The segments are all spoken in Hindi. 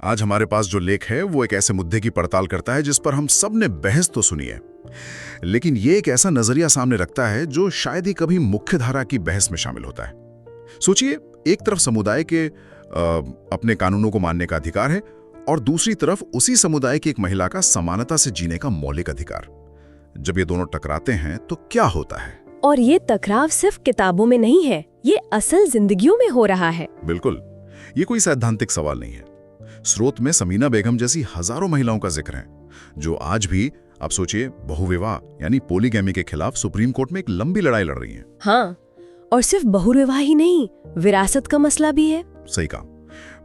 आज हमारे पास जो लेख है वो एक ऐसे मुद्दे की पड़ताल करता है जिस पर हम सब ने बहस तो सुनी है, लेकिन ये एक ऐसा नजरिया सामने रखता है जो शायद ही कभी मुख्य धारा की बहस में शामिल होता है। सोचिए, एक तरफ समुदाय के अपने कानूनों को मानने का अधिकार है और दूसरी तरफ उसी समुदाय की एक महिला का समानता से जीने का मौलिक अधिकार। जब ये दोनों टकराते हैं तो क्या होता है? और ये टकराव सिर्फ किताबों में नहीं है, ये असल जिंदगियों में हो रहा है। बिल्कुल, ये कोई सैद्धांतिक सवाल नहीं है। स्रोत में समीना बेगम जैसी हजारों महिलाओं का जिक्र है जो आज भी, आप सोचिए, बहुविवाह यानी पोलीगैमी के खिलाफ सुप्रीम कोर्ट में एक लंबी लड़ाई लड़ रही हैं। हाँ, और सिर्फ बहुविवाह ही नहीं, विरासत का मसला भी है। सही कहा,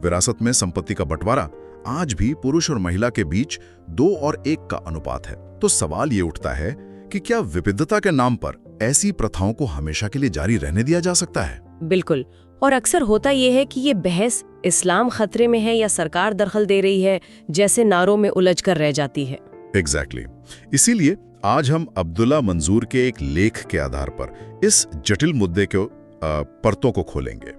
विरासत में संपत्ति का बंटवारा आज भी पुरुष और महिला के बीच 2 और 1 का अनुपात है। तो सवाल ये उठता है कि क्या विविधता के नाम पर ऐसी प्रथाओं को हमेशा के लिए जारी रहने दिया जा सकता है? बिल्कुल, और अक्सर होता यह है कि ये बहस इस्लाम खतरे में है या सरकार दखल दे रही है जैसे नारों में उलझ कर रह जाती है। एग्जैक्टली। इसीलिए आज हम अब्दुल्ला मंजूर के एक लेख के आधार पर इस जटिल मुद्दे के परतों को खोलेंगे।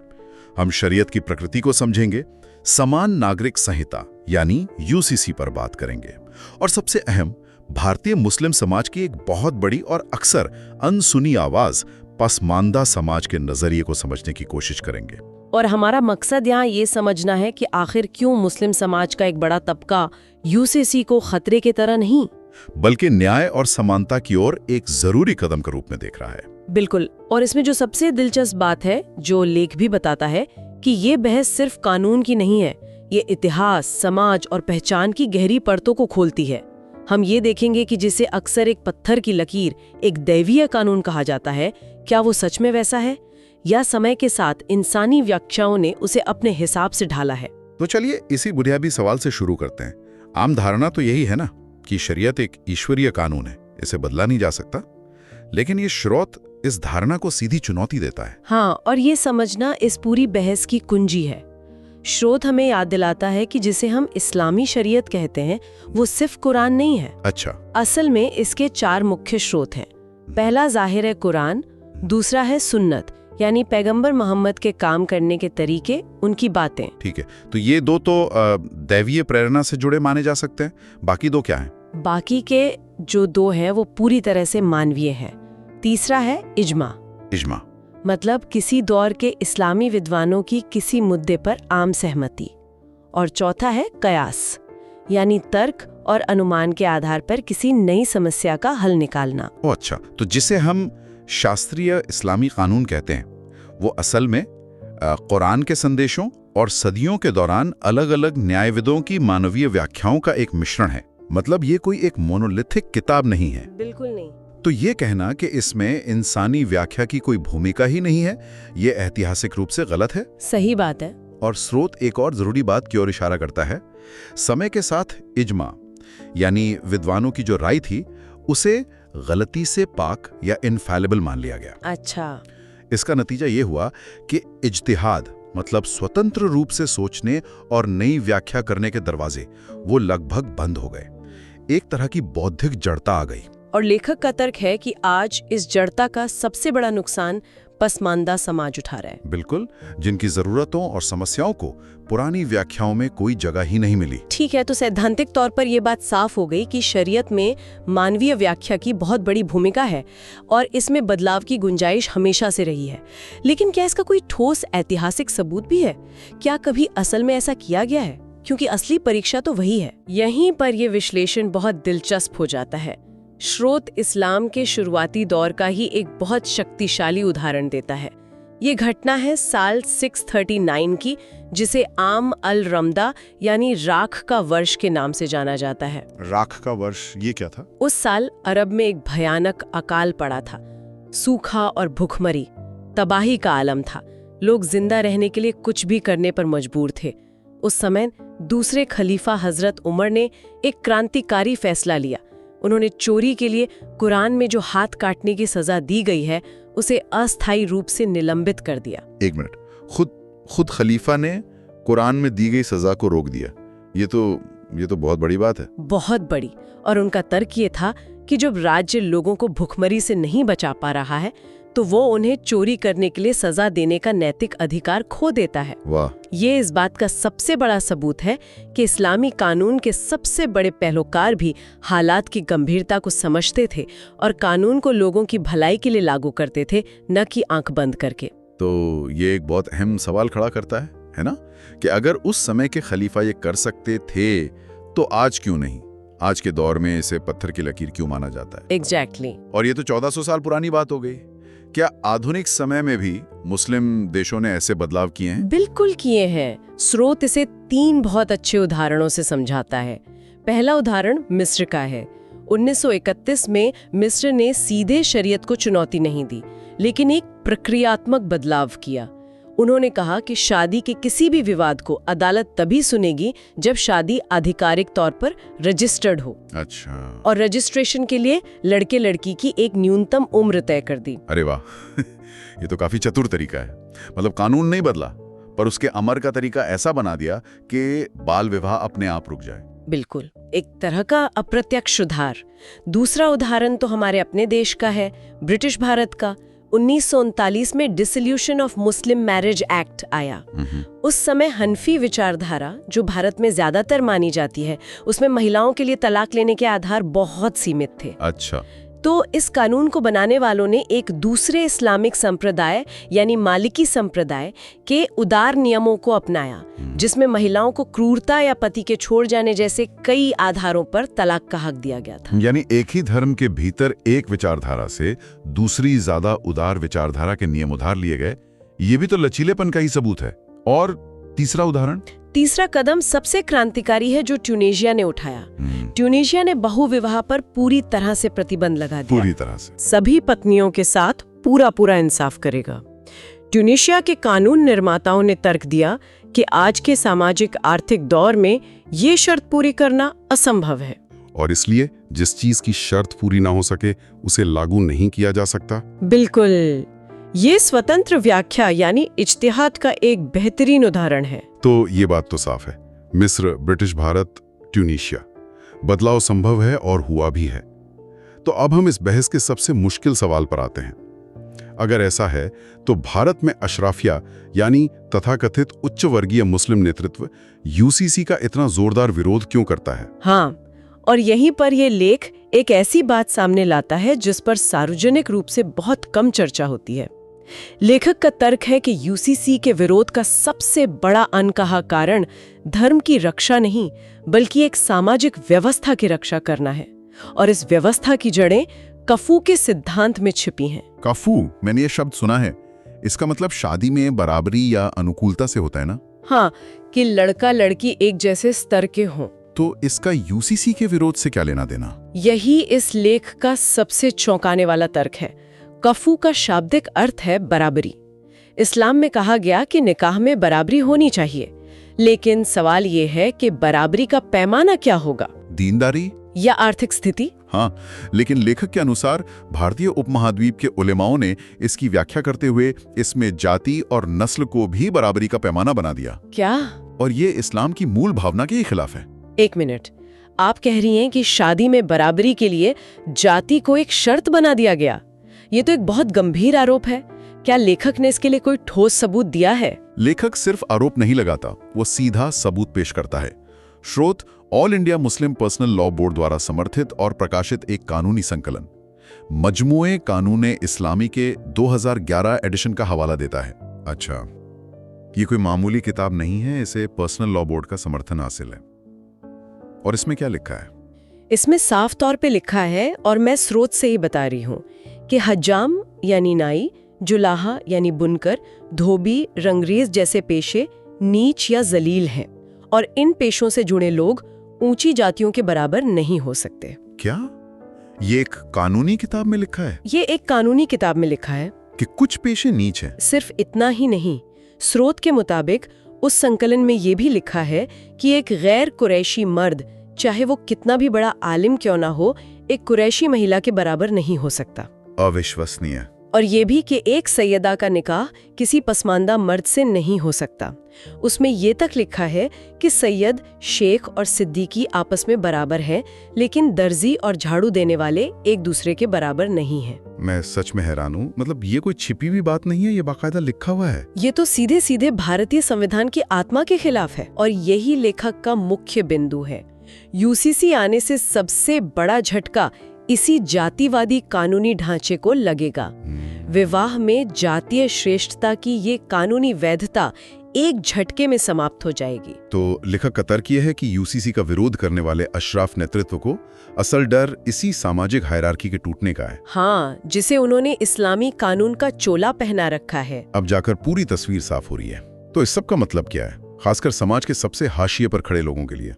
हम शरीयत की प्रकृति को समझेंगे, समान नागरिक संहिता यानी यूसीसी पर बात करेंगे और सबसे अहम, भारतीय मुस्लिम समाज की एक बहुत बड़ी और अक्सर अनसुनी आवाज, पसमानदा समाज के नजरिए को समझने की कोशिश करेंगे। और हमारा मकसद यहाँ ये समझना है कि आखिर क्यों मुस्लिम समाज का एक बड़ा तबका यूसीसी को खतरे की तरह नहीं, बल्कि न्याय और समानता की ओर एक जरूरी कदम के रूप में देख रहा है। बिल्कुल, और इसमें जो सबसे दिलचस्प बात है, जो लेख भी बताता है कि ये बहस सिर्फ कानून की नहीं है, ये इतिहास, समाज और पहचान की गहरी परतों को खोलती है। हम ये देखेंगे कि जिसे अक्सर एक पत्थर की लकीर, एक दैवीय कानून कहा जाता है, क्या वो सच में वैसा है या समय के साथ इंसानी व्याख्याओं ने उसे अपने हिसाब से ढाला है? तो चलिए इसी बुनियादी सवाल से शुरू करते हैं। आम धारणा तो यही है ना कि शरीयत एक ईश्वरीय कानून है, इसे बदला नहीं जा सकता, लेकिन ये स्रोत इस धारणा को सीधी चुनौती देता है। हाँ, और ये समझना इस पूरी बहस की कुंजी है। स्रोत हमें याद दिलाता है कि जिसे हम इस्लामी शरीयत कहते हैं वो सिर्फ कुरान नहीं है। अच्छा। असल में इसके 4 मुख्य स्रोत हैं। पहला जाहिर है कुरान, दूसरा है सुन्नत यानी पैगंबर मोहम्मद के काम करने के तरीके, उनकी बातें। ठीक है, तो ये 2 तो दैवीय प्रेरणा से जुड़े माने जा सकते हैं, बाकी 2 क्या हैं? बाकी के जो 2 हैं वो पूरी तरह से मानवीय हैं। तीसरा है इज्मा, मतलब किसी दौर के इस्लामी विद्वानों की किसी मुद्दे पर आम सहमति। और चौथा है कयास, यानी तर्क और अनुमान के आधार पर किसी नई समस्या का हल निकालना। ओह अच्छा, तो जिसे हम शास्त्रीय इस्लामी कानून कहते हैं वो असल में कुरान के संदेशों और सदियों के दौरान अलग अलग न्यायविदों की मानवीय व्याख्याओं का एक मिश्रण है। मतलब ये कोई एक मोनोलिथिक किताब नहीं है। बिल्कुल नहीं। तो ये कहना कि इसमें इंसानी व्याख्या की कोई भूमिका ही नहीं है, ये ऐतिहासिक रूप से गलत है। सही बात है। और स्रोत एक और जरूरी बात की ओर इशारा करता है। समय के साथ इज्मा यानी विद्वानों की जो राय थी उसे गलती से पाक या इनफैलिबल मान लिया गया। अच्छा। इसका नतीजा ये हुआ कि इज्तिहाद मतलब स्वतंत्र रूप से सोचने और नई व्याख्या करने के दरवाजे वो लगभग बंद हो गए। एक तरह की बौद्धिक जड़ता आ गई। और लेखक का तर्क है कि आज इस जड़ता का सबसे बड़ा नुकसान पसमानदा समाज उठा रहा है। बिल्कुल, जिनकी जरूरतों और समस्याओं को पुरानी व्याख्याओं में कोई जगह ही नहीं मिली। ठीक है, तो सैद्धांतिक तौर पर यह बात साफ हो गई कि शरीयत में मानवीय व्याख्या की बहुत बड़ी भूमिका है और इसमें बदलाव की गुंजाइश हमेशा से रही है। लेकिन क्या इसका कोई ठोस ऐतिहासिक सबूत भी है? क्या कभी असल में ऐसा किया गया है? क्योंकि असली परीक्षा तो वही है। यहीं पर यह विश्लेषण बहुत दिलचस्प हो जाता है। स्रोत इस्लाम के शुरुआती दौर का ही एक बहुत शक्तिशाली उदाहरण देता है। ये घटना है साल 639 की, जिसे आम अल रमदा यानी राख का वर्ष के नाम से जाना जाता है। राख का वर्ष ये क्या था? उस साल अरब में एक भयानक अकाल पड़ा था। सूखा और भूखमरी, तबाही का आलम था। लोग जिंदा रहने के लिए कुछ भी करने पर मजबूर थे। उस समय दूसरे खलीफा हजरत उमर ने एक क्रांतिकारी फैसला लिया। उन्होंने चोरी के लिए कुरान में जो हाथ काटने की सजा दी गई है उसे अस्थायी रूप से निलंबित कर दिया। एक मिनट, खुद खलीफा ने कुरान में दी गई सजा को रोक दिया? ये तो बहुत बड़ी बात है। बहुत बड़ी। और उनका तर्क ये था कि जब राज्य लोगों को भुखमरी से नहीं बचा पा रहा है तो वो उन्हें चोरी करने के लिए सजा देने का नैतिक अधिकार खो देता है। वाह। ये इस बात का सबसे बड़ा सबूत है कि इस्लामी कानून के सबसे बड़े पहलुकार भी हालात की गंभीरता को समझते थे और कानून को लोगों की भलाई के लिए लागू करते थे, न कि आंख बंद करके। तो ये एक बहुत अहम सवाल खड़ा करता है ना, कि अगर उस समय के खलीफा ये कर सकते थे तो आज क्यों नहीं? आज के दौर में इसे पत्थर की लकीर क्यों माना जाता है? एग्जैक्टली। और ये तो 1400 साल पुरानी बात हो गई। क्या आधुनिक समय में भी मुस्लिम देशों ने ऐसे बदलाव किए हैं? बिल्कुल किए हैं। स्रोत इसे 3 बहुत अच्छे उदाहरणों से समझाता है। पहला उदाहरण मिस्र का है। 1931 में मिस्र ने सीधे शरीयत को चुनौती नहीं दी, लेकिन एक प्रक्रियात्मक बदलाव किया। उन्होंने कहा कि शादी के किसी भी विवाद को अदालत तभी सुनेगी जब शादी आधिकारिक तौर पर रजिस्टर्ड हो। अच्छा। और रजिस्ट्रेशन के लिए लड़के लड़की की एक न्यूनतम उम्र तय कर दी। अरे वाह ये तो काफी चतुर तरीका है। मतलब कानून नहीं बदला, पर उसके अमल का तरीका ऐसा बना दिया कि बाल विवाह अपने आप रुक जाए। बिल्कुल, एक तरह का अप्रत्यक्ष सुधार। दूसरा उदाहरण तो हमारे अपने देश का है, ब्रिटिश भारत का। 1939 में dissolution of Muslim marriage act आया। उस समय हनफी विचारधारा, जो भारत में ज्यादातर मानी जाती है, उसमें महिलाओं के लिए तलाक लेने के आधार बहुत सीमित थे। अच्छा। तो इस कानून को बनाने वालों ने एक दूसरे इस्लामिक संप्रदाय यानी मालिकी संप्रदाय के उदार नियमों को अपनाया, जिसमें महिलाओं को क्रूरता या पति के छोड़ जाने जैसे कई आधारों पर तलाक का हक दिया गया था। यानी एक ही धर्म के भीतर एक विचारधारा से दूसरी ज्यादा उदार विचारधारा के नियम उधार लिए गए। ये भी तो लचीलेपन का ही सबूत है। और तीसरा उदाहरण? तीसरा कदम सबसे क्रांतिकारी है जो ट्यूनीशिया ने उठाया। ट्यूनीशिया ने बहुविवाह पर पूरी तरह से प्रतिबंध लगा दिया। पूरी तरह से सभी पत्नियों के साथ पूरा इंसाफ करेगा। ट्यूनीशिया के कानून निर्माताओं ने तर्क दिया कि आज के सामाजिक आर्थिक दौर में ये शर्त पूरी करना असंभव है, और इसलिए जिस चीज की शर्त पूरी ना हो सके उसे लागू नहीं किया जा सकता। बिल्कुल, ये स्वतंत्र व्याख्या यानी इज्तिहाद का एक बेहतरीन उदाहरण है। तो ये बात तो साफ है, मिस्र, ब्रिटिश भारत, ट्यूनीशिया, बदलाव संभव है और हुआ भी है। तो अब हम इस बहस के सबसे मुश्किल सवाल पर आते हैं। अगर ऐसा है तो भारत में अशराफिया यानी तथाकथित उच्च वर्गीय मुस्लिम नेतृत्व यूसीसी का इतना जोरदार विरोध क्यों करता है? हाँ, और यहीं पर यह लेख एक ऐसी बात सामने लाता है जिस पर सार्वजनिक रूप से बहुत कम चर्चा होती है। लेखक का तर्क है कि यूसीसी के विरोध का सबसे बड़ा अनकहा कारण धर्म की रक्षा नहीं, बल्कि एक सामाजिक व्यवस्था की रक्षा करना है, और इस व्यवस्था की जड़ें कफू के सिद्धांत में छिपी हैं। कफू, मैंने ये शब्द सुना है। इसका मतलब शादी में बराबरी या अनुकूलता से होता है ना? हाँ, कि लड़का लड़की एक जैसे स्तर के हों। तो इसका यूसीसी के विरोध से क्या लेना देना? यही इस लेख का सबसे चौंकाने वाला तर्क है। कफू का शाब्दिक अर्थ है बराबरी। इस्लाम में कहा गया कि निकाह में बराबरी होनी चाहिए, लेकिन सवाल ये है कि बराबरी का पैमाना क्या होगा? दीनदारी या आर्थिक स्थिति? हाँ, लेकिन लेखक के अनुसार भारतीय उपमहाद्वीप के उलेमाओं ने इसकी व्याख्या करते हुए इसमें जाति और नस्ल को भी बराबरी का पैमाना बना दिया। क्या? और ये इस्लाम की मूल भावना के ही खिलाफ है। एक मिनट, आप कह रही हैं कि शादी में बराबरी के लिए जाति को एक शर्त बना दिया गया? ये तो एक बहुत गंभीर आरोप है। क्या लेखक ने इसके लिए कोई ठोस सबूत दिया है? लेखक सिर्फ आरोप नहीं लगाता, वो सीधा सबूत पेश करता है। स्रोत all India Muslim personal law board द्वारा समर्थित और प्रकाशित एक कानूनी संकलन मजमूए कानूने इस्लामी के 2011 एडिशन का हवाला देता है। अच्छा, ये कोई मामूली किताब नहीं है, इसे पर्सनल लॉ बोर्ड का समर्थन हासिल है। और इसमें क्या लिखा है? इसमें साफ तौर पे लिखा है, और मैं स्रोत से ही बता रही हूँ, कि हज्जाम यानी नाई, जुलाहा यानी बुनकर, धोबी, रंगरेज जैसे पेशे नीच या जलील हैं, और इन पेशों से जुड़े लोग ऊंची जातियों के बराबर नहीं हो सकते। क्या ये एक कानूनी किताब में लिखा है? ये एक कानूनी किताब में लिखा है कि कुछ पेशे नीच हैं। सिर्फ इतना ही नहीं, स्रोत के मुताबिक उस संकलन में ये भी लिखा है कि एक गैर कुरैशी मर्द, चाहे वो कितना भी बड़ा आलिम क्यों ना हो, एक कुरैशी महिला के बराबर नहीं हो सकता। अविश्वसनीय। और ये भी कि एक सैयदा का निकाह किसी पसमानदा मर्द से नहीं हो सकता। उसमें ये तक लिखा है कि सैयद, शेख और सिद्दीकी आपस में बराबर हैं, लेकिन दर्जी और झाड़ू देने वाले एक दूसरे के बराबर नहीं हैं। मैं सच में हैरान हूँ। मतलब ये कोई छिपी हुई बात नहीं है, ये बाकायदा लिखा हुआ है। ये तो सीधे सीधे भारतीय संविधान की आत्मा के खिलाफ है और यही लेखक का मुख्य बिंदु है। यूसीसी आने से सबसे बड़ा झटका इसी जातिवादी कानूनी ढांचे को लगेगा। विवाह में जातीय श्रेष्ठता की ये कानूनी वैधता एक झटके में समाप्त हो जाएगी। तो लेखक का तर्क यह है कि यूसीसी का विरोध करने वाले अशराफ नेतृत्व को असल डर इसी सामाजिक हायरार्की के टूटने का है। हाँ, जिसे उन्होंने इस्लामी कानून का चोला पहना रखा है। अब जाकर पूरी तस्वीर साफ हो रही है। तो इस सब का मतलब क्या है, खासकर समाज के सबसे हाशिए पर खड़े लोगों के लिए?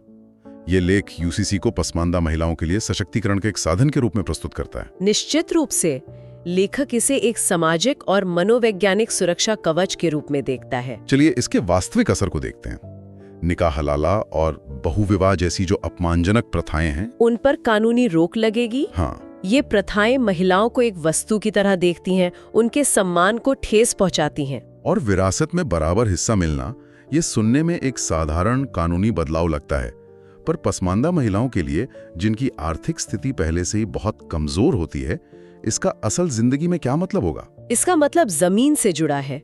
ये लेख यूसीसी को पसमानदा महिलाओं के लिए सशक्तिकरण के एक साधन के रूप में प्रस्तुत करता है। निश्चित रूप से लेखक इसे एक सामाजिक और मनोवैज्ञानिक सुरक्षा कवच के रूप में देखता है। चलिए इसके वास्तविक असर को देखते हैं। निकाह हलाला और बहुविवाह जैसी जो अपमानजनक प्रथाएं हैं, उन पर कानूनी रोक लगेगी। हाँ, ये प्रथाएं महिलाओं को एक वस्तु की तरह देखती हैं, उनके सम्मान को ठेस पहुंचाती हैं। और विरासत में बराबर हिस्सा मिलना, ये सुनने में एक साधारण कानूनी बदलाव लगता है, पर पसमानदा महिलाओं के लिए, जिनकी आर्थिक स्थिति पहले से ही बहुत कमजोर होती है, इसका असल जिंदगी में क्या मतलब होगा? इसका मतलब जमीन से जुड़ा है।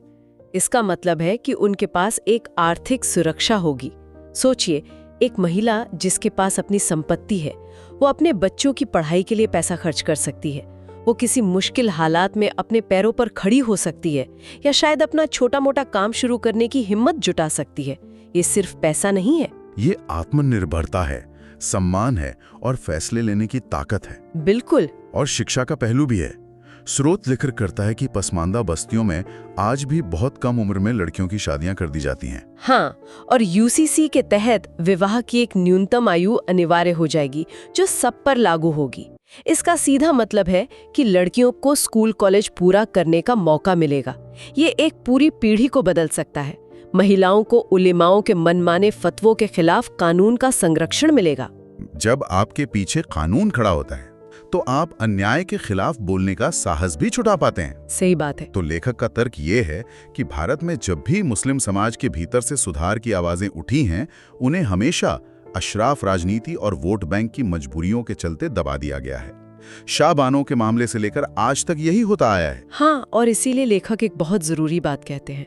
इसका मतलब है कि उनके पास एक आर्थिक सुरक्षा होगी। सोचिए, एक महिला जिसके पास अपनी संपत्ति है, वो अपने बच्चों की पढ़ाई के लिए पैसा खर्च कर सकती है, वो किसी मुश्किल हालात में अपने पैरों पर खड़ी हो सकती है, या शायद अपना छोटा मोटा काम शुरू करने की हिम्मत जुटा सकती है। ये सिर्फ पैसा नहीं है, ये आत्मनिर्भरता है, सम्मान है और फैसले लेने की ताकत है। बिल्कुल। और शिक्षा का पहलू भी है। स्रोत जिक्र करता है कि पसमानदा बस्तियों में आज भी बहुत कम उम्र में लड़कियों की शादियां कर दी जाती हैं। हाँ, और यूसीसी के तहत विवाह की एक न्यूनतम आयु अनिवार्य हो जाएगी, जो सब पर लागू होगी। इसका सीधा मतलब है कि लड़कियों को स्कूल कॉलेज पूरा करने का मौका मिलेगा। ये एक पूरी पीढ़ी को बदल सकता है। महिलाओं को उलेमाओं के मनमाने फतवों के खिलाफ कानून का संरक्षण मिलेगा। जब आपके पीछे कानून खड़ा होता है, तो आप अन्याय के खिलाफ बोलने का साहस भी छुटा पाते हैं। सही बात है। तो लेखक का तर्क ये है कि भारत में जब भी मुस्लिम समाज के भीतर से सुधार की आवाजें उठी हैं, उन्हें हमेशा अशराफ राजनीति और वोट बैंक की मजबूरियों के चलते दबा दिया गया है। शाहबानों के मामले से लेकर आज तक यही होता आया है। हाँ, और इसीलिए लेखक एक बहुत जरूरी बात कहते हैं।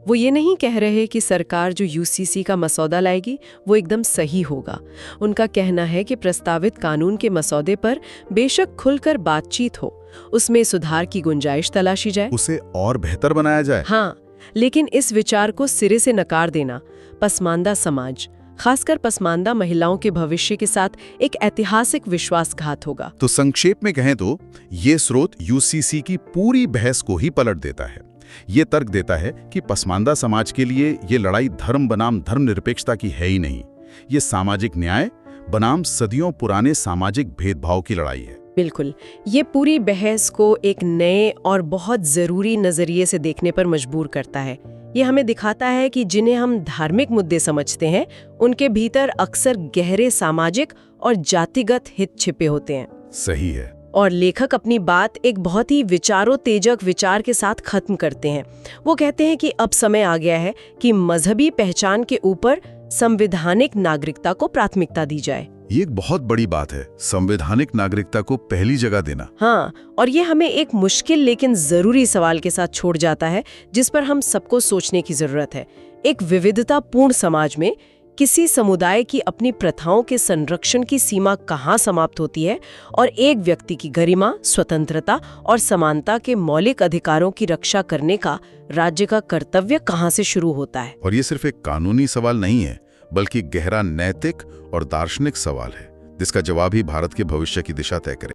वो ये नहीं कह रहे कि सरकार जो यूसीसी का मसौदा लाएगी वो एकदम सही होगा। उनका कहना है कि प्रस्तावित कानून के मसौदे पर बेशक खुलकर बातचीत हो, उसमें सुधार की गुंजाइश तलाशी जाए, उसे और बेहतर बनाया जाए। हाँ, लेकिन इस विचार को सिरे से नकार देना पसमानदा समाज, खासकर पसमानदा महिलाओं के भविष्य के साथ एक ऐतिहासिक विश्वासघात होगा। तो संक्षेप में कहें तो ये स्रोत यूसीसी की पूरी बहस को ही पलट देता है। ये तर्क देता है कि पसमानदा समाज के लिए ये लड़ाई धर्म बनाम धर्मनिरपेक्षता की है ही नहीं, ये सामाजिक न्याय बनाम सदियों पुराने सामाजिक भेदभाव की लड़ाई है। बिल्कुल, ये पूरी बहस को एक नए और बहुत जरूरी नजरिए से देखने पर मजबूर करता है। ये हमें दिखाता है कि जिन्हें हम धार्मिक मुद्दे समझते हैं, उनके भीतर अक्सर गहरे सामाजिक और जातिगत हित छिपे होते हैं। सही है। और लेखक अपनी बात एक बहुत ही विचारोत्तेजक विचार के साथ खत्म करते हैं। वो कहते हैं कि अब समय आ गया है कि मजहबी पहचान के ऊपर संवैधानिक नागरिकता को प्राथमिकता दी जाए। ये एक बहुत बड़ी बात है, संवैधानिक नागरिकता को पहली जगह देना। हाँ, और ये हमें एक मुश्किल लेकिन जरूरी सवाल के साथ छोड़ जाता है, जिस पर हम सबको सोचने की जरूरत है। एक विविधतापूर्ण समाज में किसी समुदाय की अपनी प्रथाओं के संरक्षण की सीमा कहाँ समाप्त होती है और एक व्यक्ति की गरिमा, स्वतंत्रता और समानता के मौलिक अधिकारों की रक्षा करने का राज्य का कर्तव्य कहाँ से शुरू होता है। और ये सिर्फ एक कानूनी सवाल नहीं है, बल्कि गहरा नैतिक और दार्शनिक सवाल है, जिसका जवाब ही भारत के भविष्य की दिशा तय करे।